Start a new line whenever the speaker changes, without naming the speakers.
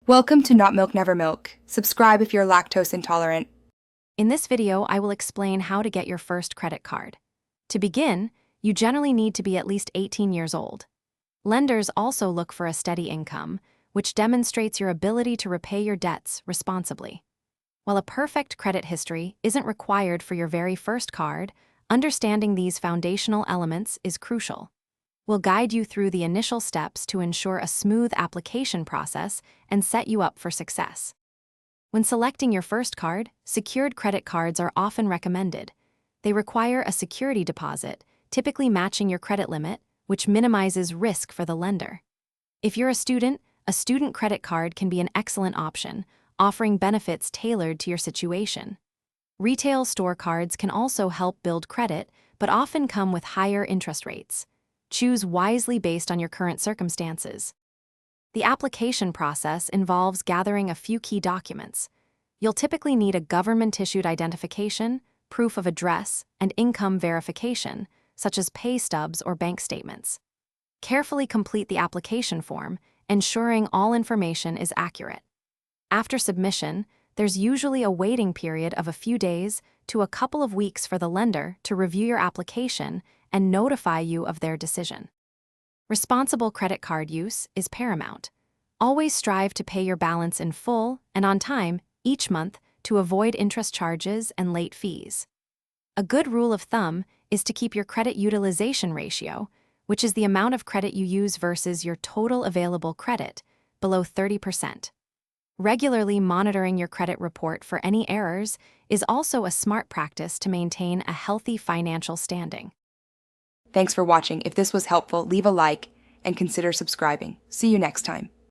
Welcome to Not Milk Never Milk. Subscribe if you're lactose intolerant.
In this video, I will explain how to get your first credit card. To begin, you generally need to be at least 18 years old. Lenders also look for a steady income, which demonstrates your ability to repay your debts responsibly. While a perfect credit history isn't required for your very first card, understanding these foundational elements is crucial. We'll guide you through the initial steps to ensure a smooth application process and set you up for success. When selecting your first card, secured credit cards are often recommended. They require a security deposit, typically matching your credit limit, which minimizes risk for the lender. If you're a student credit card can be an excellent option, offering benefits tailored to your situation. Retail store cards can also help build credit, but often come with higher interest rates. Choose wisely based on your current circumstances. The application process involves gathering a few key documents. You'll typically need a government-issued identification, proof of address, and income verification, such as pay stubs or bank statements. Carefully complete the application form, ensuring all information is accurate. After submission, there's usually a waiting period of a few days to a couple of weeks for the lender to review your application and notify you of their decision. Responsible credit card use is paramount. Always strive to pay your balance in full and on time each month to avoid interest charges and late fees. A good rule of thumb is to keep your credit utilization ratio, which is the amount of credit you use versus your total available credit, below 30%. Regularly monitoring your credit report for any errors is also a smart practice to maintain a healthy financial standing.
Thanks for watching. If this was helpful, leave a like and consider subscribing. See you next time.